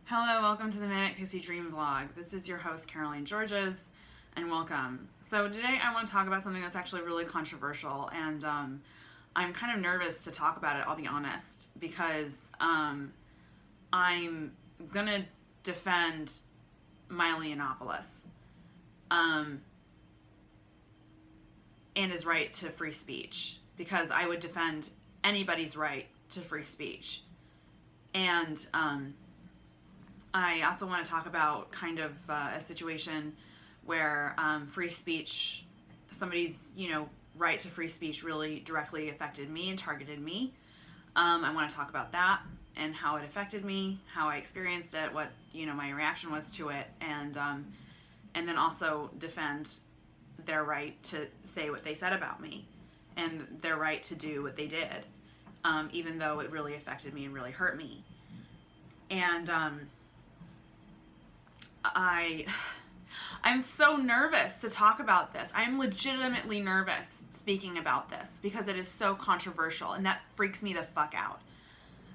Hello, welcome to the Manic, Pixie Dream Vlog. This is your host, Caroline Georges, and welcome. So today I want to talk about something that's actually really controversial, and I'm kind of nervous to talk about it, I'll be honest, because I'm going to defend Milo Yiannopoulos and his right to free speech, because I would defend anybody's right to free speech. And I also want to talk about kind of a situation where free speech, somebody's, right to free speech really directly affected me and targeted me. I want to talk about that and how it affected me, how I experienced it, what, my reaction was to it, and then also defend their right to say what they said about me and their right to do what they did, even though it really affected me and really hurt me. And I'm so nervous to talk about this. I'm legitimately nervous speaking about this because it is so controversial, and that freaks me the fuck out.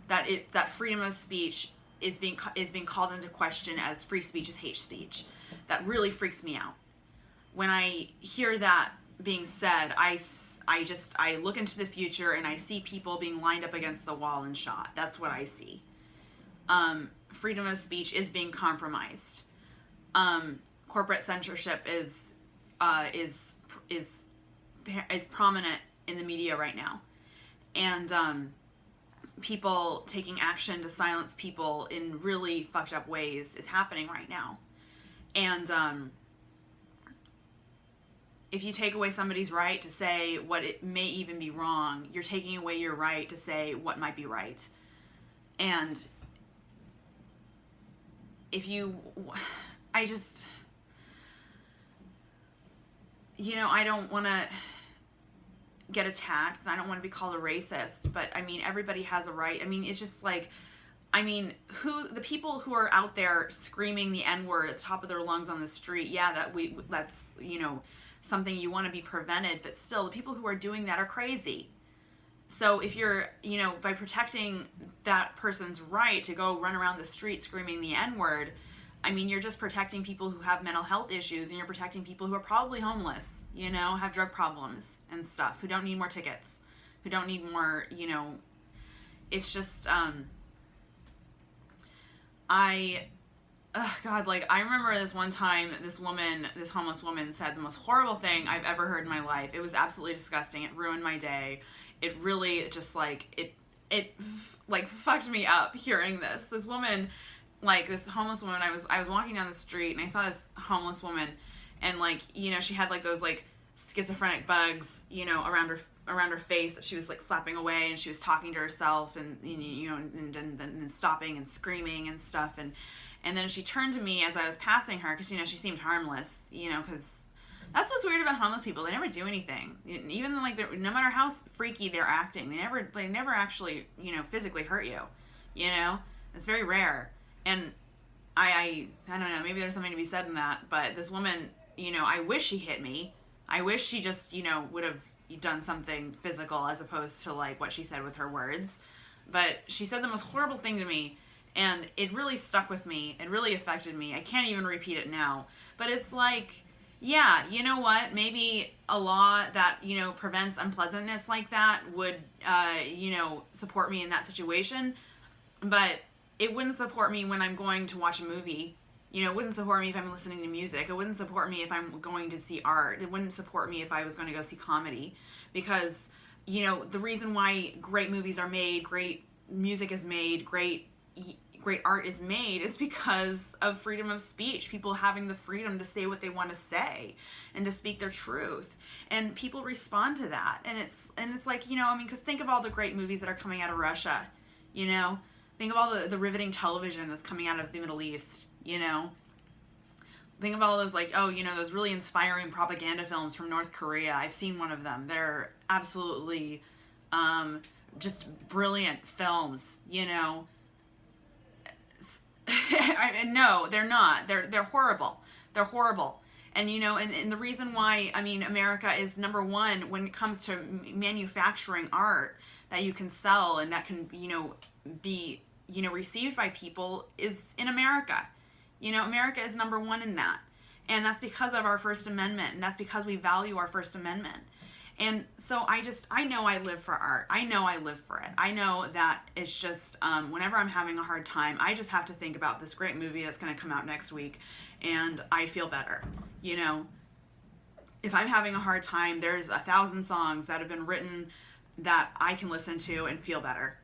That freedom of speech is being called into question as free speech is hate speech. That really freaks me out. When I hear that being said, I look into the future and I see people being lined up against the wall and shot. That's what I see. Freedom of speech is being compromised. Corporate censorship is prominent in the media right now, and people taking action to silence people in really fucked up ways is happening right now. And if you take away somebody's right to say what it may even be wrong, you're taking away your right to say what might be right. And I don't want to get attacked, and I don't want to be called a racist, but everybody has a right. It's just like, the people who are out there screaming the N-word at the top of their lungs on the street, that's something you want to be prevented, but still, the people who are doing that are crazy. So if you're, by protecting that person's right to go run around the street screaming the N-word, you're just protecting people who have mental health issues, and you're protecting people who are probably homeless, have drug problems and stuff, who don't need more tickets, who don't need more, it's just, I remember this one time, this homeless woman said the most horrible thing I've ever heard in my life. It was absolutely disgusting. It ruined my day. It really just it fucked me up hearing this. This woman, this homeless woman, I was walking down the street and I saw this homeless woman, and she had those schizophrenic bugs, around her face that she was slapping away, and she was talking to herself and and stopping and screaming and stuff, and then she turned to me as I was passing her, because she seemed harmless, because that's what's weird about homeless people. They never do anything. Even no matter how freaky they're acting, they never actually, physically hurt you. It's very rare. And I don't know, maybe there's something to be said in that, but this woman, I wish she hit me. I wish she just, would have done something physical as opposed to what she said with her words. But she said the most horrible thing to me, and it really stuck with me. It really affected me. I can't even repeat it now. But it's yeah, you know what? Maybe a law that, prevents unpleasantness like that would, support me in that situation. But it wouldn't support me when I'm going to watch a movie. It wouldn't support me if I'm listening to music. It wouldn't support me if I'm going to see art. It wouldn't support me if I was going to go see comedy. Because, the reason why great movies are made, great music is made, great art is made is because of freedom of speech. People having the freedom to say what they want to say and to speak their truth. And people respond to that. And it's because think of all the great movies that are coming out of Russia, Think of all the riveting television that's coming out of the Middle East, Think of all those, those really inspiring propaganda films from North Korea. I've seen one of them. They're absolutely just brilliant films, No, they're not. They're horrible. They're horrible. And, and the reason why, America is number one when it comes to manufacturing art that you can sell and that can, be received by people is in America. America is number one in that. And that's because of our First Amendment, and that's because we value our First Amendment. And so I know I live for art. I know I live for it. I know that it's just, whenever I'm having a hard time, I just have to think about this great movie that's going to come out next week, and I feel better. If I'm having a hard time, there's 1,000 songs that have been written that I can listen to and feel better,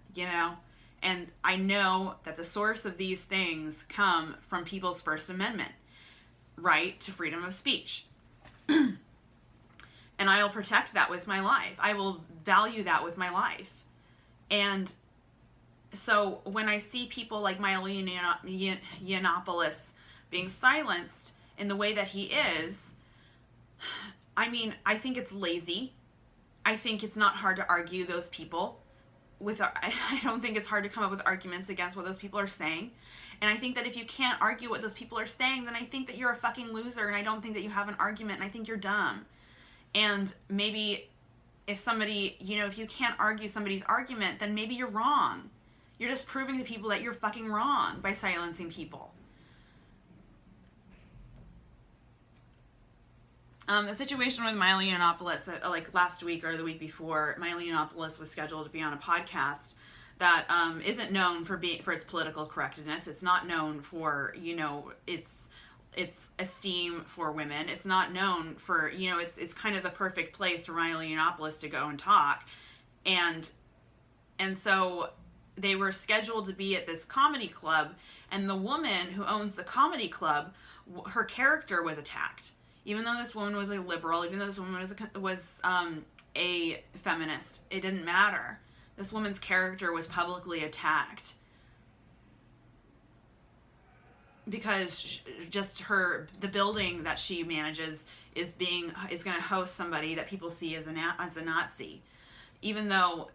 And I know that the source of these things come from people's First Amendment right to freedom of speech. And I will protect that with my life. I will value that with my life. And so when I see people like Milo Yiannopoulos being silenced in the way that he is, I think it's lazy. I think it's not hard to argue those people. I don't think it's hard to come up with arguments against what those people are saying. And I think that if you can't argue what those people are saying, then I think that you're a fucking loser, and I don't think that you have an argument, and I think you're dumb. And maybe if somebody, if you can't argue somebody's argument, then maybe you're wrong. You're just proving to people that you're fucking wrong by silencing people. The situation with Milo Yiannopoulos, like last week or the week before, Milo Yiannopoulos was scheduled to be on a podcast that isn't known for its political correctness. It's not known for its esteem for women. It's not known for it's kind of the perfect place for Milo Yiannopoulos to go and talk, and so they were scheduled to be at this comedy club, and the woman who owns the comedy club, her character was attacked. Even though this woman was a liberal, even though this woman was a feminist, it didn't matter. This woman's character was publicly attacked because the building that she manages is going to host somebody that people see as a Nazi. Even though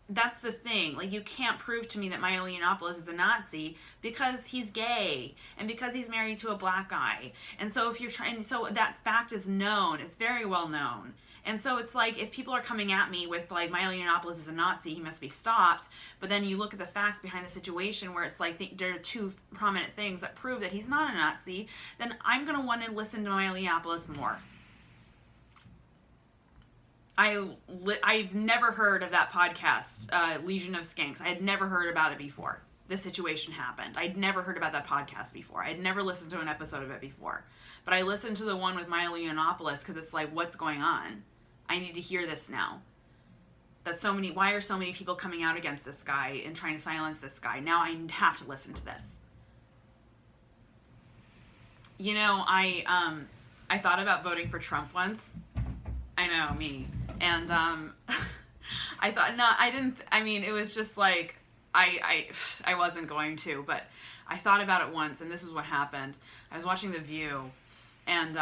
that's the thing. Like, you can't prove to me that Milo Yiannopoulos is a Nazi because he's gay and because he's married to a black guy. And so so that fact is known. It's very well known. And so it's like, if people are coming at me with like, Milo Yiannopoulos is a Nazi, he must be stopped. But then you look at the facts behind the situation where it's like, there are two prominent things that prove that he's not a Nazi, then I'm going to want to listen to Milo Yiannopoulos more. I've never heard of that podcast, Legion of Skanks. I had never heard about it before this situation happened. I'd never heard about that podcast before. I'd never listened to an episode of it before. But I listened to the one with Milo Yiannopoulos because it's like, what's going on? I need to hear this now. Why are so many people coming out against this guy and trying to silence this guy? Now I have to listen to this. I thought about voting for Trump once. I know, me. And I thought, no, I didn't, it was just like, I wasn't going to, but I thought about it once, and this is what happened. I was watching The View, and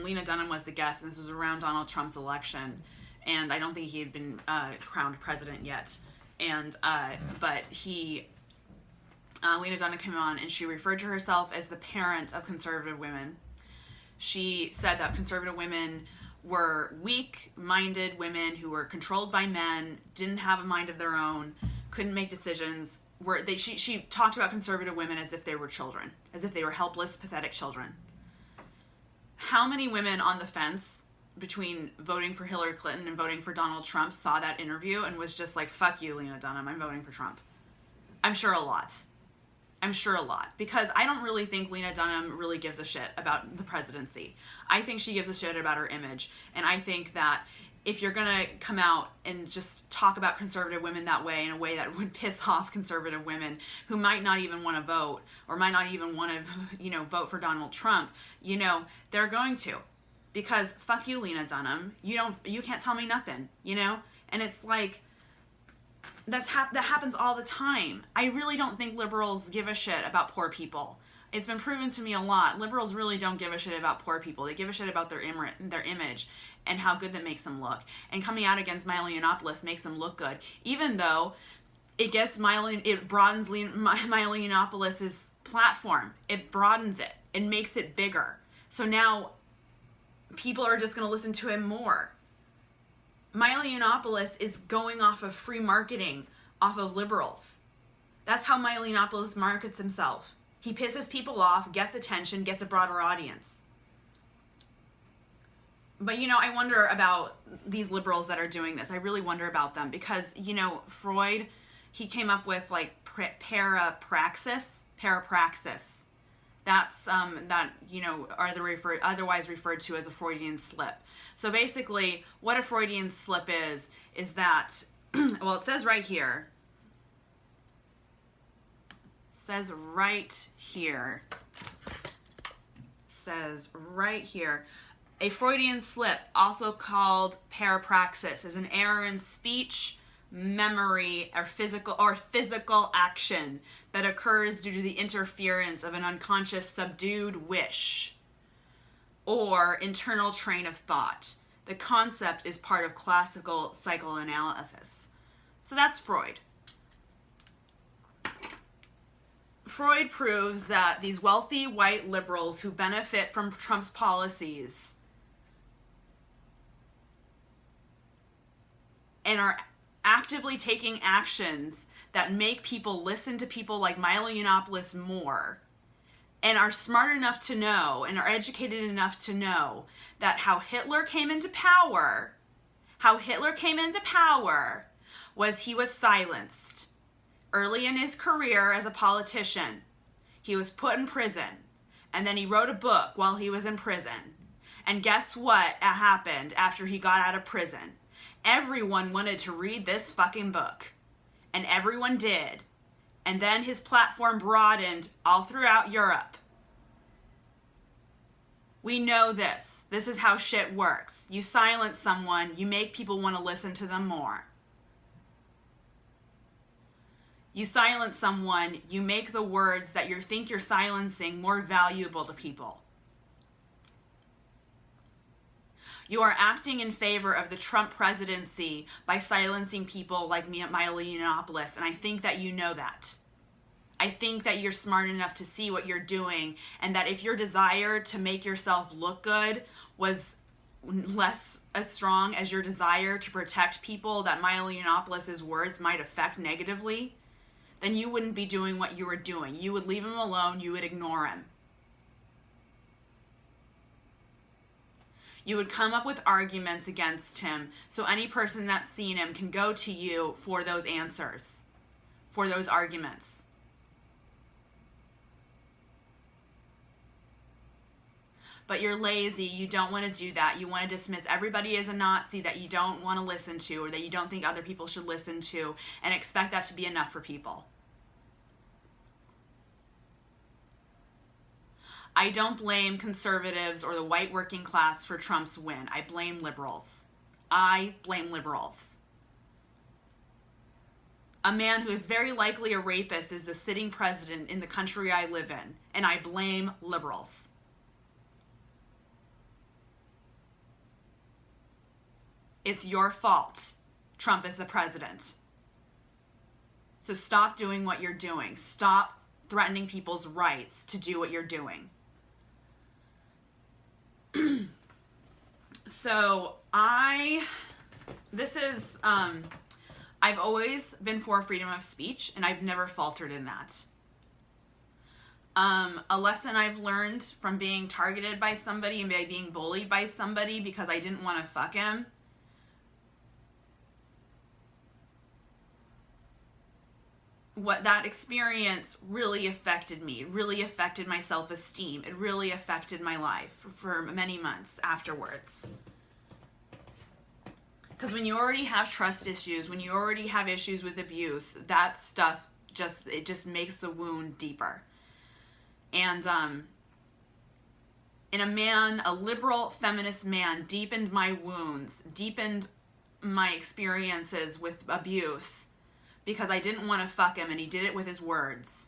Lena Dunham was the guest, and this was around Donald Trump's election, and I don't think he had been crowned president yet, but Lena Dunham came on, and she referred to herself as the parent of conservative women. She said that conservative women were weak-minded women who were controlled by men, didn't have a mind of their own, couldn't make decisions. She talked about conservative women as if they were children, as if they were helpless, pathetic children. How many women on the fence between voting for Hillary Clinton and voting for Donald Trump saw that interview and was just like, fuck you, Lena Dunham, I'm voting for Trump? I'm sure a lot. Because I don't really think Lena Dunham really gives a shit about the presidency. I think she gives a shit about her image. And I think that if you're going to come out and just talk about conservative women that way, in a way that would piss off conservative women who might not even want to vote, or might not even want to, vote for Donald Trump, they're going to. Because fuck you, Lena Dunham. You can't tell me nothing, And it's like, that happens all the time. I really don't think liberals give a shit about poor people. It's been proven to me a lot. Liberals really don't give a shit about poor people. They give a shit about their image and how good that makes them look. And coming out against Milo Yiannopoulos makes them look good, even though it broadens Milo Yiannopoulos' platform. It broadens it. It makes it bigger. So now people are just going to listen to him more. Milo Yiannopoulos is going off of free marketing off of liberals. That's how Milo Yiannopoulos markets himself. He pisses people off, gets attention, gets a broader audience. But, you know, I wonder about these liberals that are doing this. I really wonder about them because, you know, Freud, he came up with like parapraxis. That's that, you know, are otherwise referred to as a Freudian slip. So basically, what a Freudian slip is that, well, it says right here. Says right here. A Freudian slip, also called parapraxis, is an error in speech, memory, or physical action that occurs due to the interference of an unconscious subdued wish or internal train of thought. The concept is part of classical psychoanalysis. So that's Freud. Freud proves that these wealthy white liberals who benefit from Trump's policies and are actively taking actions that make people listen to people like Milo Yiannopoulos more, and are smart enough to know and are educated enough to know that how Hitler came into power was he was silenced. Early in his career as a politician, he was put in prison, and then he wrote a book while he was in prison. And guess what happened after he got out of prison? Everyone wanted to read this fucking book, and everyone did. And then his platform broadened all throughout Europe. We know this. This is how shit works. You silence someone, you make people want to listen to them more. You silence someone, you make the words that you think you're silencing more valuable to people. You are acting in favor of the Trump presidency by silencing people like Milo Yiannopoulos, and I think that you know that. I think that you're smart enough to see what you're doing, and that if your desire to make yourself look good was less as strong as your desire to protect people that Milo Yiannopoulos' words might affect negatively, then you wouldn't be doing what you were doing. You would leave him alone, you would ignore him. You would come up with arguments against him so any person that's seen him can go to you for those answers, for those arguments. But you're lazy, you don't want to do that. You want to dismiss everybody as a Nazi that you don't want to listen to or that you don't think other people should listen to and expect that to be enough for people. I don't blame conservatives or the white working class for Trump's win. I blame liberals. A man who is very likely a rapist is the sitting president in the country I live in, and I blame liberals. It's your fault. Trump is the president. So stop doing what you're doing. Stop threatening people's rights to do what you're doing. So I've always been for freedom of speech, and I've never faltered in that. A lesson I've learned from being targeted by somebody and by being bullied by somebody because I didn't want to fuck him. What that experience really affected me. It really affected my self-esteem. It really affected my life for many months afterwards. Because when you already have trust issues, when you already have issues with abuse, that stuff just makes the wound deeper. And a liberal feminist man deepened my wounds, deepened my experiences with abuse, because I didn't want to fuck him, and he did it with his words.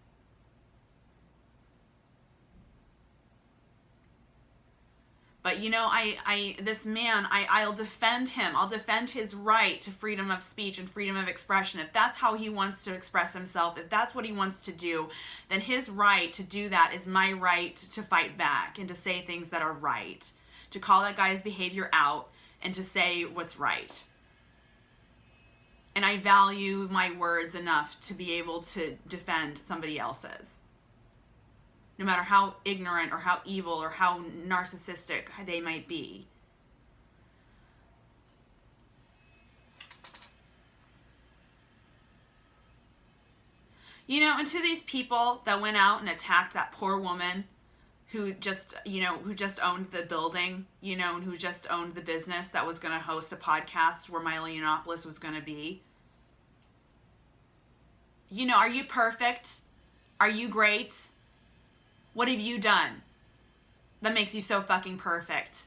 But you know, I'll defend him. I'll defend his right to freedom of speech and freedom of expression. If that's how he wants to express himself, if that's what he wants to do, then his right to do that is my right to fight back and to say things that are right, to call that guy's behavior out and to say what's right. And I value my words enough to be able to defend somebody else's. No matter how ignorant or how evil or how narcissistic they might be. You know, and to these people that went out and attacked that poor woman who just, who just owned the building, and who just owned the business that was going to host a podcast where Milo Yiannopoulos was going to be. Are you perfect? Are you great? What have you done that makes you so fucking perfect?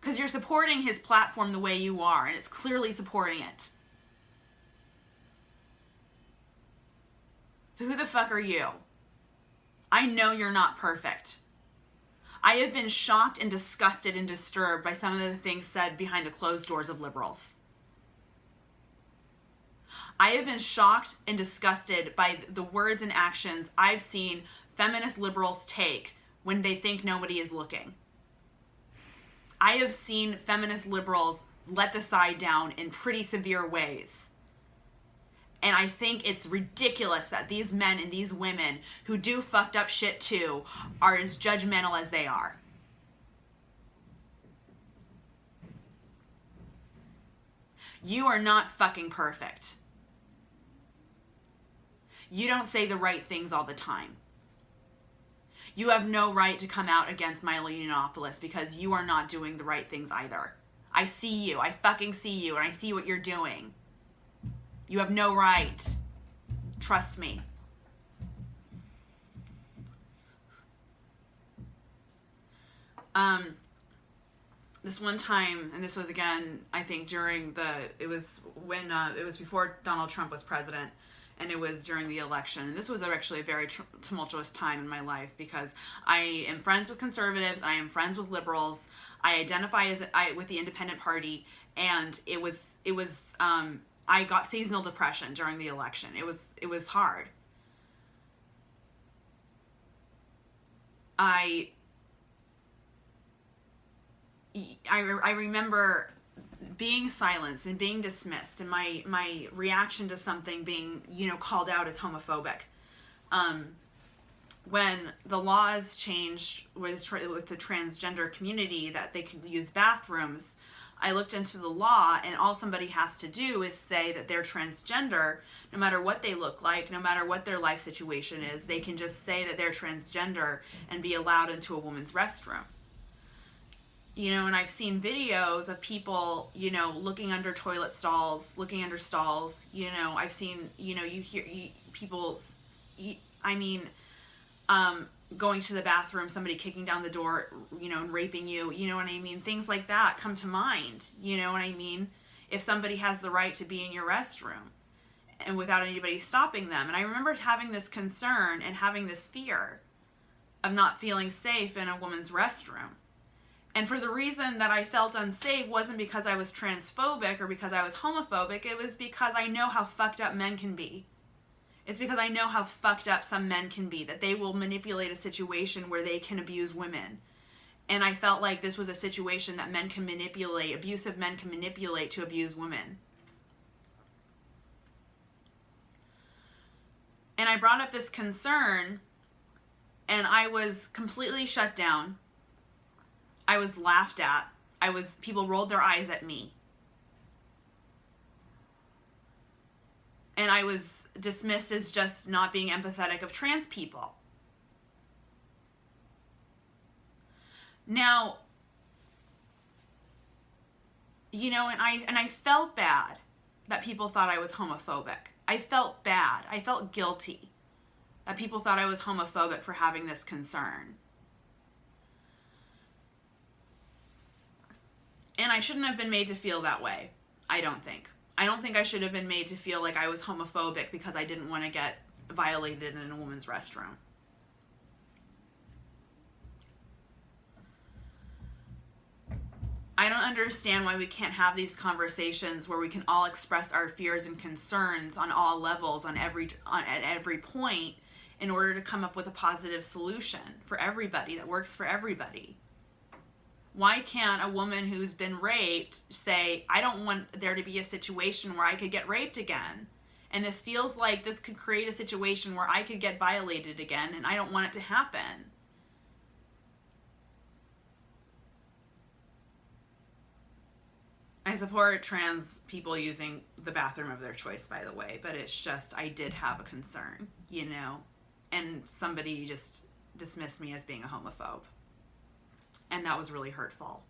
Because you're supporting his platform the way you are, and it's clearly supporting it. So who the fuck are you? I know you're not perfect. I have been shocked and disgusted and disturbed by some of the things said behind the closed doors of liberals. I have been shocked and disgusted by the words and actions I've seen feminist liberals take when they think nobody is looking. I have seen feminist liberals let the side down in pretty severe ways. And I think it's ridiculous that these men and these women who do fucked up shit too are as judgmental as they are. You are not fucking perfect. You don't say the right things all the time. You have no right to come out against Milo Yiannopoulos because you are not doing the right things either. I see you. I fucking see you, and I see what you're doing. You have no right. Trust me. This one time, and this was again, I think it was before Donald Trump was president, and it was during the election. And this was actually a very tumultuous time in my life because I am friends with conservatives, I am friends with liberals, I identify with the independent party, and it was I got seasonal depression during the election. It was hard. I remember being silenced and being dismissed, and my reaction to something being, called out as homophobic. When the laws changed with the transgender community that they could use bathrooms, I looked into the law, and all somebody has to do is say that they're transgender, no matter what they look like, no matter what their life situation is. They can just say that they're transgender and be allowed into a woman's restroom. And I've seen videos of people, looking under toilet stalls, looking under stalls. I've seen, you hear people, going to the bathroom, somebody kicking down the door, and raping you, what I mean? Things like that come to mind, what I mean? If somebody has the right to be in your restroom and without anybody stopping them. And I remember having this concern and having this fear of not feeling safe in a woman's restroom. And for the reason that I felt unsafe wasn't because I was transphobic or because I was homophobic. It was because I know how fucked up men can be. It's because I know how fucked up some men can be, that they will manipulate a situation where they can abuse women. And I felt like this was a situation that men can manipulate, abusive men can manipulate to abuse women. And I brought up this concern, and I was completely shut down. I was laughed at. People rolled their eyes at me. And I was dismissed as just not being empathetic of trans people. Now, and I felt bad that people thought I was homophobic. I felt bad. I felt guilty that people thought I was homophobic for having this concern. And I shouldn't have been made to feel that way, I don't think. I don't think I should have been made to feel like I was homophobic because I didn't want to get violated in a woman's restroom. I don't understand why we can't have these conversations where we can all express our fears and concerns on all levels, at every point, in order to come up with a positive solution for everybody that works for everybody. Why can't a woman who's been raped say, I don't want there to be a situation where I could get raped again? And this feels like this could create a situation where I could get violated again, and I don't want it to happen. I support trans people using the bathroom of their choice, by the way, but it's just, I did have a concern, you know, and somebody just dismissed me as being a homophobe. And that was really hurtful.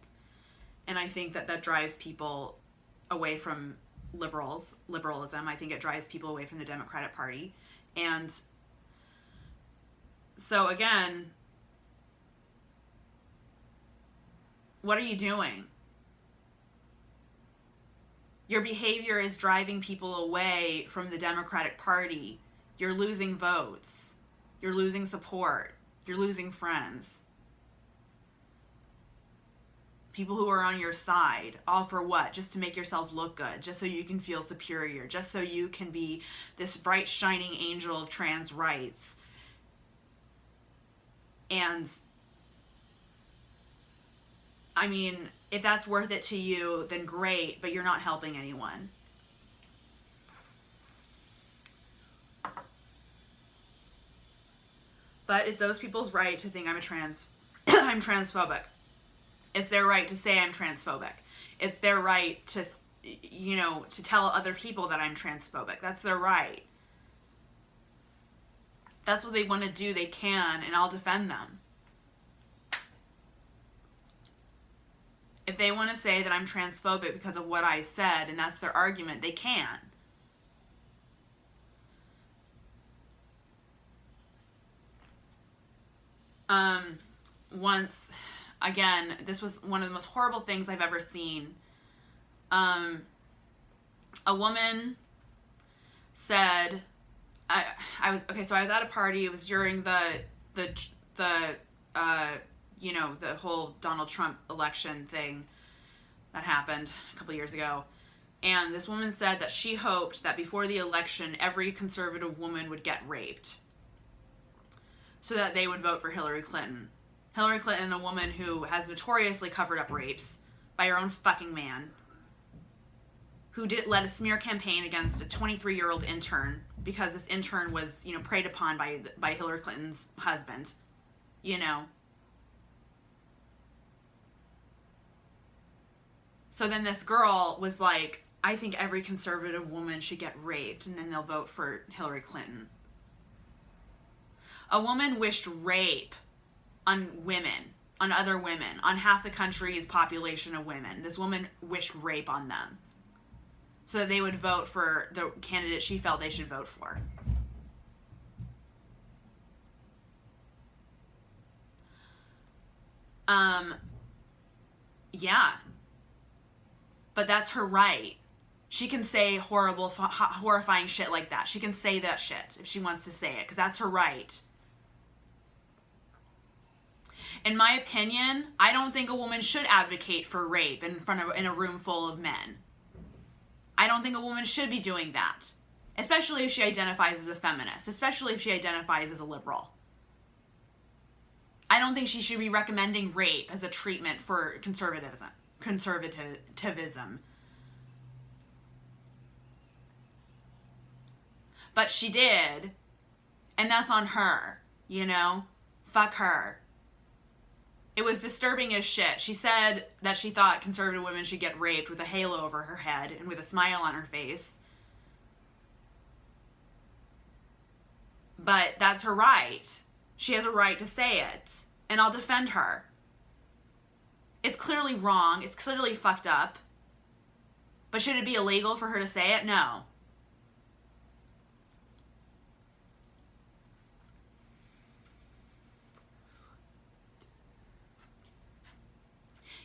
And I think that that drives people away from liberalism. I think it drives people away from the Democratic Party. And so again, what are you doing? Your behavior is driving people away from the Democratic Party. You're losing votes. You're losing support. You're losing friends. People who are on your side, all for what? Just to make yourself look good, just so you can feel superior, just so you can be this bright, shining angel of trans rights. And, I mean, if that's worth it to you, then great, but you're not helping anyone. But it's those people's right to think I'm I'm transphobic. It's their right to say I'm transphobic. It's their right to, you know, to tell other people that I'm transphobic. That's their right. That's what they want to do. They can, and I'll defend them. If they want to say that I'm transphobic because of what I said, and that's their argument, they can. Once, again, this was one of the most horrible things I've ever seen. A woman said, I was at a party. It was during the whole Donald Trump election thing that happened a couple years ago. And this woman said that she hoped that before the election, every conservative woman would get raped so that they would vote for Hillary Clinton. Hillary Clinton, a woman who has notoriously covered up rapes by her own fucking man, who led a smear campaign against a 23-year-old intern because this intern was, you know, preyed upon by Hillary Clinton's husband, you know. So then this girl was like, I think every conservative woman should get raped and then they'll vote for Hillary Clinton. A woman wished rape on women, on other women, on half the country's population of women. This woman wished rape on them so that they would vote for the candidate she felt they should vote for. Yeah. But that's her right. She can say horrible, horrifying shit like that. She can say that shit if she wants to say it, because that's her right. In my opinion, I don't think a woman should advocate for rape in a room full of men. I don't think a woman should be doing that, especially if she identifies as a feminist, especially if she identifies as a liberal. I don't think she should be recommending rape as a treatment for conservatism. But she did, and that's on her, you know? Fuck her. It was disturbing as shit. She said that she thought conservative women should get raped with a halo over her head and with a smile on her face. But that's her right. She has a right to say it. And I'll defend her. It's clearly wrong. It's clearly fucked up. But should it be illegal for her to say it? No.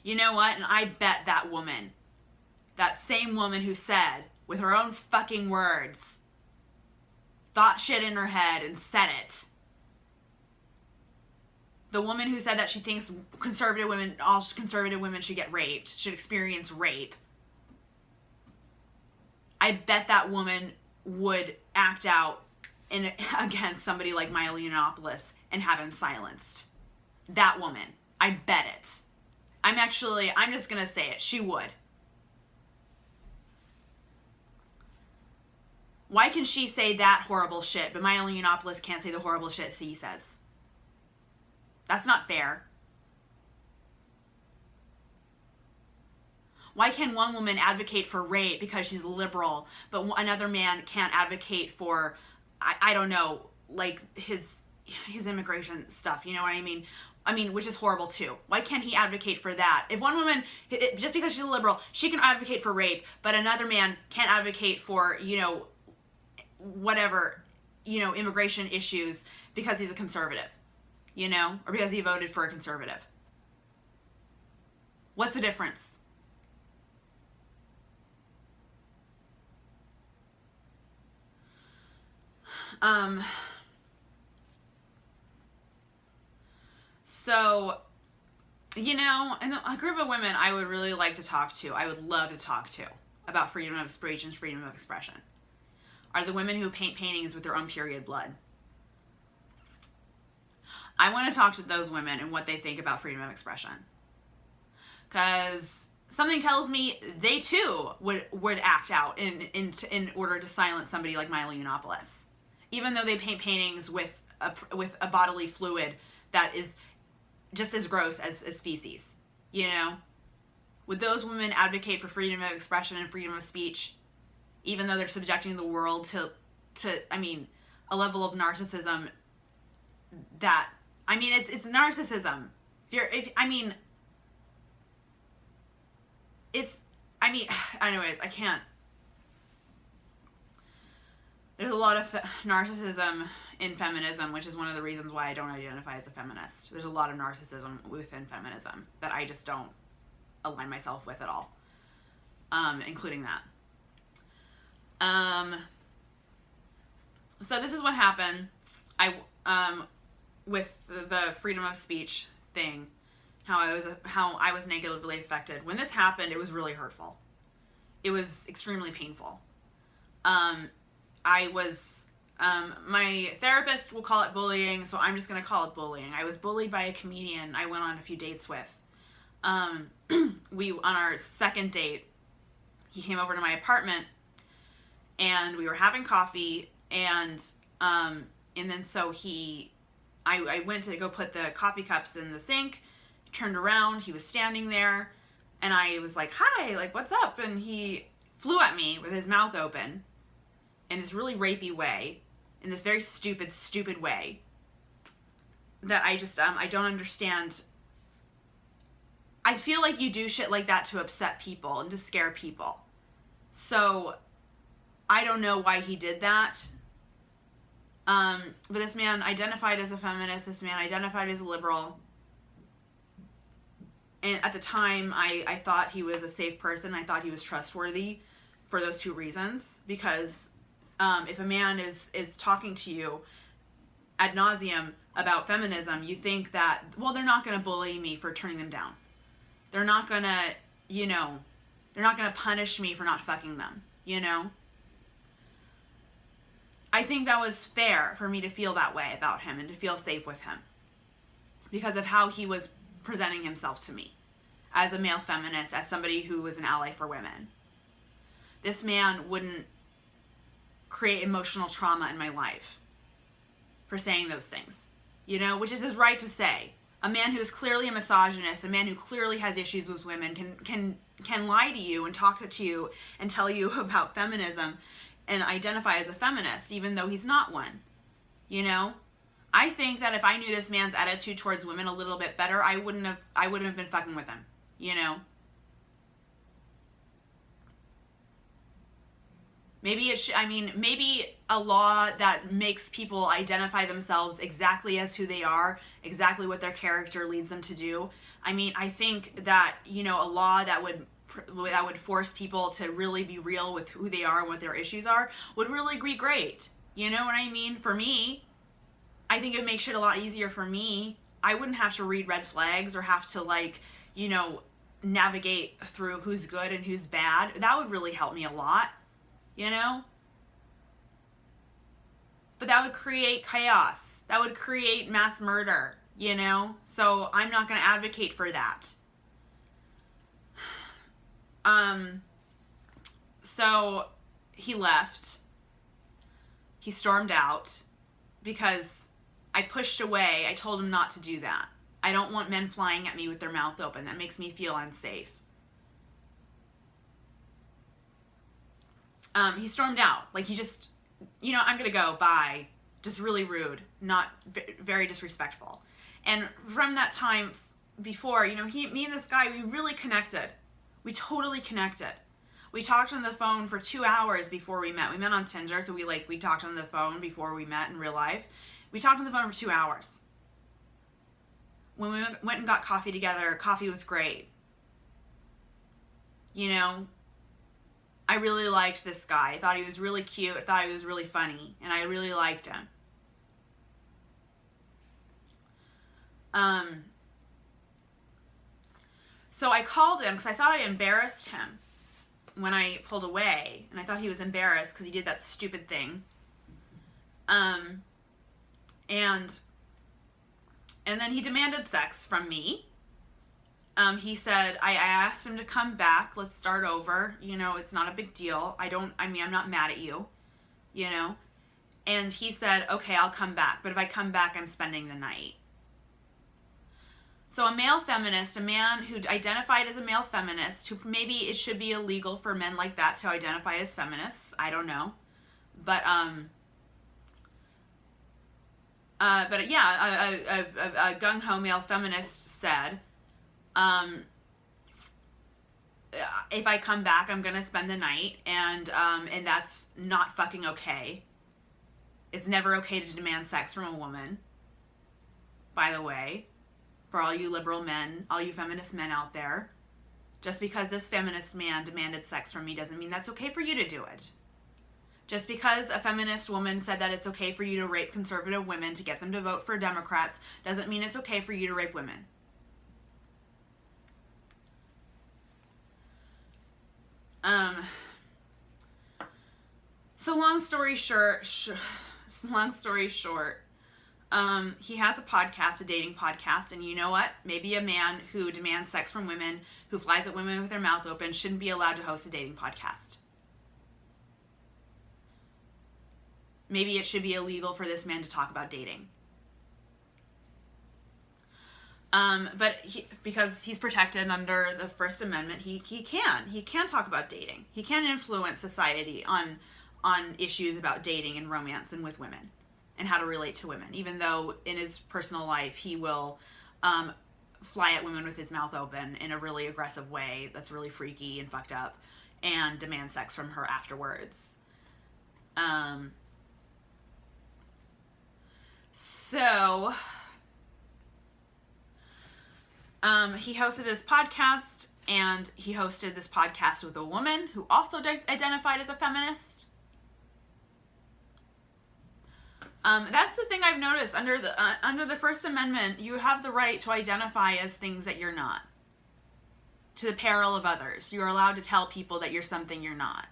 You know what? And I bet that woman, that same woman who said, with her own fucking words, thought shit in her head and said it. The woman who said that she thinks all conservative women should get raped, should experience rape. I bet that woman would act out against somebody like Milo Yiannopoulos and have him silenced. That woman. I bet it. I'm just going to say it. She would. Why can she say that horrible shit, but Milo Yiannopoulos can't say the horrible shit he says? That's not fair. Why can one woman advocate for rape because she's liberal, but another man can't advocate for, I don't know, like his immigration stuff, you know what I mean? I mean, which is horrible too. Why can't he advocate for that? If one woman, just because she's a liberal, she can advocate for rape, but another man can't advocate for, you know, whatever, you know, immigration issues because he's a conservative, you know, or because he voted for a conservative. What's the difference? So, you know, and a group of women I would really like to talk to, I would love to talk to about freedom of speech and freedom of expression, are the women who paint paintings with their own period blood. I want to talk to those women and what they think about freedom of expression. Because something tells me they too would act out in order to silence somebody like Milo Yiannopoulos. Even though they paint paintings with a bodily fluid that is just as gross as feces, you know? Would those women advocate for freedom of expression and freedom of speech, even though they're subjecting the world to I mean, a level of narcissism that, I mean, it's narcissism. Anyways, I can't. There's a lot of narcissism in feminism, which is one of the reasons why I don't identify as a feminist. There's a lot of narcissism within feminism that I just don't align myself with at all, including that. So this is what happened. With the freedom of speech thing, how I was negatively affected. When this happened, it was really hurtful. It was extremely painful. My therapist will call it bullying, so I'm just going to call it bullying. I was bullied by a comedian I went on a few dates with. On our second date, he came over to my apartment, and we were having coffee, and then so I went to go put the coffee cups in the sink, turned around, he was standing there, and I was like, hi, like, what's up? And he flew at me with his mouth open in this really rapey way, in this very stupid way that I just, I don't understand. I feel like you do shit like that to upset people and to scare people. So I don't know why he did that. But this man identified as a feminist. This man identified as a liberal. And at the time, I thought he was a safe person. I thought he was trustworthy for those two reasons. Because if a man is talking to you ad nauseum about feminism, you think that, well, they're not going to bully me for turning them down. They're not going to, you know, they're not going to punish me for not fucking them, you know? I think that was fair for me to feel that way about him and to feel safe with him because of how he was presenting himself to me as a male feminist, as somebody who was an ally for women. This man wouldn't create emotional trauma in my life for saying those things, you know, which is his right to say. A man who is clearly a misogynist, a man who clearly has issues with women can lie to you and talk to you and tell you about feminism and identify as a feminist, even though he's not one, you know? I think that if I knew this man's attitude towards women a little bit better, I wouldn't have been fucking with him, you know? Maybe maybe a law that makes people identify themselves exactly as who they are, exactly what their character leads them to do. I mean, I think that, you know, a law that would force people to really be real with who they are and what their issues are would really be great. You know what I mean? For me, I think it would make shit a lot easier for me. I wouldn't have to read red flags or have to, like, you know, navigate through who's good and who's bad. That would really help me a lot, you know? But that would create chaos. That would create mass murder, you know? So I'm not going to advocate for that. So he left. He stormed out because I pushed away. I told him not to do that. I don't want men flying at me with their mouth open. That makes me feel unsafe. He stormed out. Like, he just, I'm going to go, bye. Just really rude. Not very disrespectful. And from that time before, me and this guy, we really connected. We totally connected. We talked on the phone for 2 hours before we met. We met on Tinder, so we talked on the phone before we met in real life. We talked on the phone for 2 hours. When we went and got coffee together, coffee was great. I really liked this guy. I thought he was really cute. I thought he was really funny, and I really liked him. So I called him because I thought I embarrassed him when I pulled away, and I thought he was embarrassed because he did that stupid thing. And then he demanded sex from me. He said, I asked him to come back. Let's start over. It's not a big deal. I'm not mad at you, And he said, okay, I'll come back. But if I come back, I'm spending the night. So a male feminist, a man who identified as a male feminist, who maybe it should be illegal for men like that to identify as feminists. I don't know. But yeah, a gung-ho male feminist said, if I come back, I'm going to spend the night, and that's not fucking okay. It's never okay to demand sex from a woman, by the way, for all you liberal men, all you feminist men out there. Just because this feminist man demanded sex from me doesn't mean that's okay for you to do it. Just because a feminist woman said that it's okay for you to rape conservative women to get them to vote for Democrats doesn't mean it's okay for you to rape women. So long story short, he has a podcast, a dating podcast, and you know what? Maybe a man who demands sex from women, who flies at women with their mouth open, shouldn't be allowed to host a dating podcast. Maybe it should be illegal for this man to talk about dating. But because he's protected under the First Amendment, he can talk about dating. He can influence society on issues about dating and romance and with women and how to relate to women, even though in his personal life he will fly at women with his mouth open in a really aggressive way that's really freaky and fucked up and demand sex from her afterwards. So he hosted his podcast, and he hosted this podcast with a woman who also identified as a feminist. That's the thing I've noticed. Under the First Amendment, you have the right to identify as things that you're not, to the peril of others. You're allowed to tell people that you're something you're not.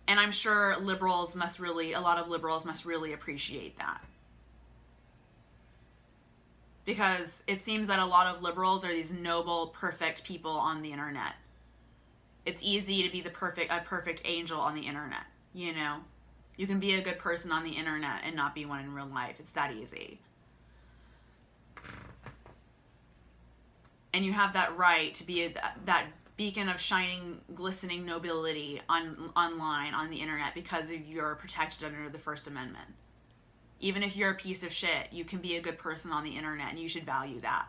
And I'm sure a lot of liberals must really appreciate that. Because it seems that a lot of liberals are these noble, perfect people on the internet. It's easy to be a perfect angel on the internet, You can be a good person on the internet and not be one in real life. It's that easy. And you have that right to be that beacon of shining, glistening nobility online, on the internet, because you're protected under the First Amendment. Even if you're a piece of shit, you can be a good person on the internet, and you should value that.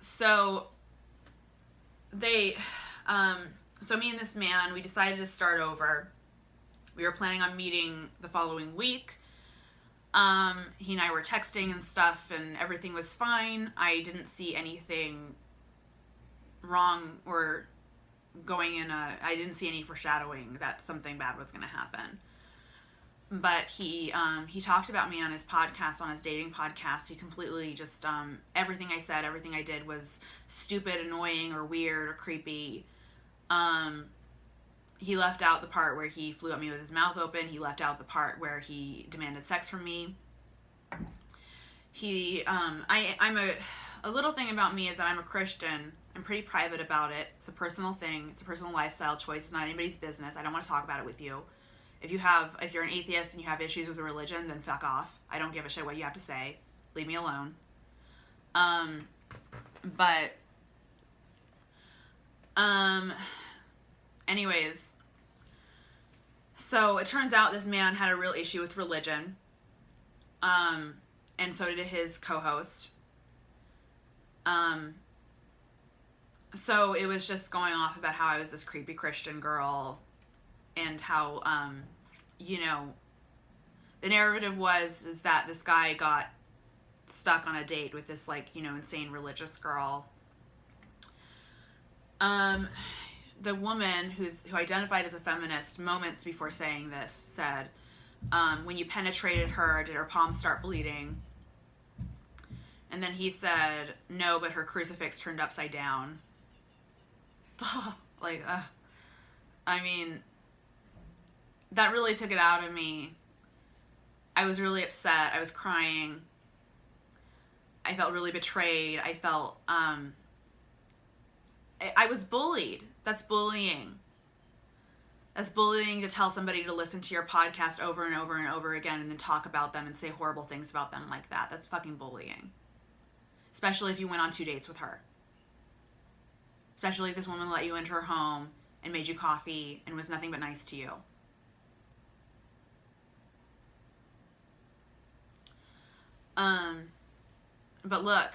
So me and this man, we decided to start over. We were planning on meeting the following week. He and I were texting and stuff, and everything was fine. I didn't see anything wrong or I didn't see any foreshadowing that something bad was going to happen. But he talked about me on his podcast, on his dating podcast. He completely just, everything I said, everything I did was stupid, annoying, or weird, or creepy. He left out the part where he flew at me with his mouth open. He left out the part where he demanded sex from me. a little thing about me is that I'm a Christian. I'm pretty private about it. It's a personal thing. It's a personal lifestyle choice. It's not anybody's business. I don't want to talk about it with you. If you're an atheist and you have issues with religion, then fuck off. I don't give a shit what you have to say. Leave me alone. But anyways, so it turns out this man had a real issue with religion. And so did his co-host. So it was just going off about how I was this creepy Christian girl, and how, the narrative is that this guy got stuck on a date with this, insane religious girl. The woman who identified as a feminist moments before saying this said, when you penetrated her, did her palms start bleeding? And then he said, no, but her crucifix turned upside down. I mean, that really took it out of me. I was really upset. I was crying. I felt really betrayed. I felt, I was bullied. That's bullying. That's bullying to tell somebody to listen to your podcast over and over and over again and then talk about them and say horrible things about them like that. That's fucking bullying. Especially if you went on 2 dates with her. Especially if this woman let you into her home and made you coffee and was nothing but nice to you. But look,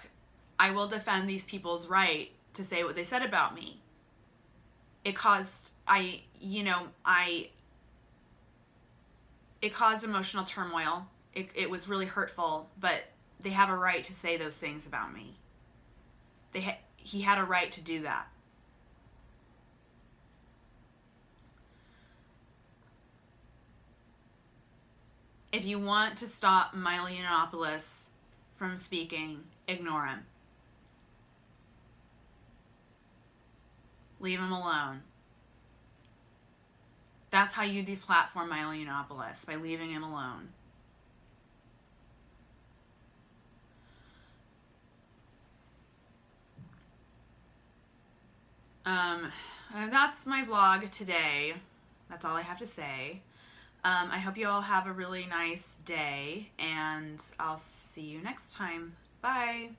I will defend these people's right to say what they said about me. It caused emotional turmoil. It was really hurtful, but they have a right to say those things about me. He had a right to do that. If you want to stop Milo Yiannopoulos from speaking, ignore him. Leave him alone. That's how you deplatform Milo Yiannopoulos, by leaving him alone. That's my vlog today. That's all I have to say. I hope you all have a really nice day, and I'll see you next time. Bye.